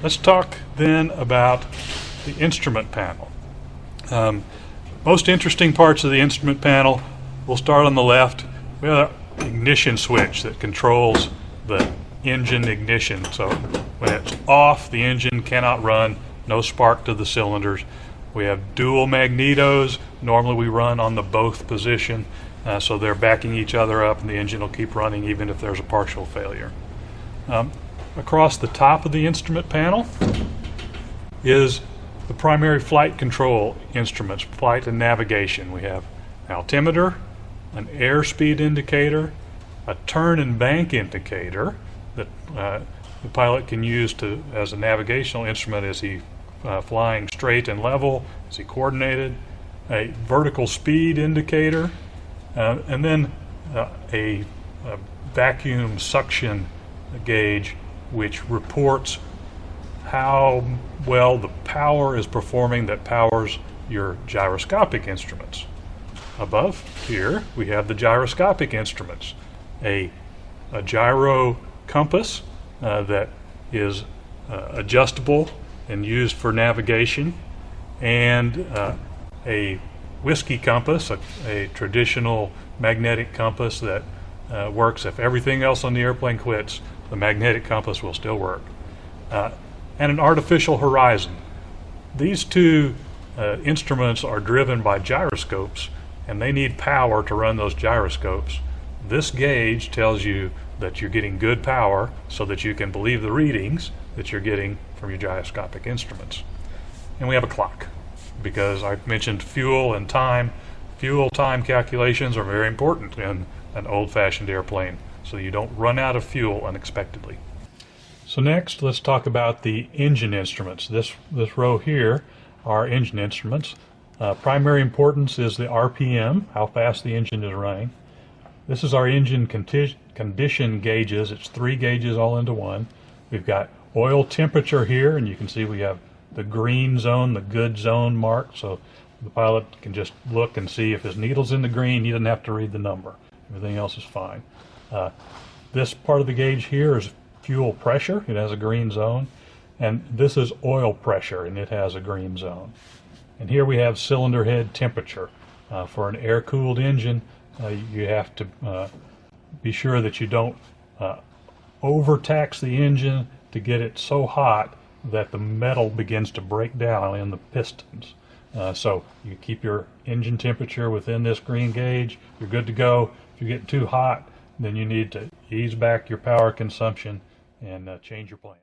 Let's talk then about the instrument panel. Most interesting parts of the instrument panel, we'll start on the left. We have an ignition switch that controls the engine ignition. So when it's off, the engine cannot run, no spark to the cylinders. We have dual magnetos. Normally we run on the both position, so they're backing each other up and the engine will keep running even if there's a partial failure. Across the top of the instrument panel is the primary flight control instruments, flight and navigation. We have an altimeter, an airspeed indicator, a turn and bank indicator that the pilot can use as a navigational instrument as he flying straight and level, is he coordinated, a vertical speed indicator, and then a vacuum suction gauge which reports how well the power is performing that powers your gyroscopic instruments. Above here we have the gyroscopic instruments, a gyro compass that is adjustable and used for navigation, and a whiskey compass, a traditional magnetic compass that works if everything else on the airplane quits, the magnetic compass will still work, and an artificial horizon. These two instruments are driven by gyroscopes, and they need power to run those gyroscopes. This gauge tells you that you're getting good power so that you can believe the readings that you're getting from your gyroscopic instruments. And we have a clock, because I mentioned fuel and time. Fuel time calculations are very important in an old-fashioned airplane, so you don't run out of fuel unexpectedly. So next, let's talk about the engine instruments. This row here are engine instruments. Primary importance is the RPM, how fast the engine is running. This is our engine condition gauges. It's 3 gauges all into one. We've got oil temperature here, and you can see we have the green zone, the good zone marked, so the pilot can just look and see if his needle's in the green. He doesn't have to read the number. Everything else is fine. This part of the gauge here is fuel pressure. It has a green zone. And this is oil pressure, and it has a green zone. And here we have cylinder head temperature. For an air-cooled engine, you have to be sure that you don't overtax the engine to get it so hot that the metal begins to break down in the pistons. So you keep your engine temperature within this green gauge, you're good to go. If you get too hot, then you need to ease back your power consumption and change your plan.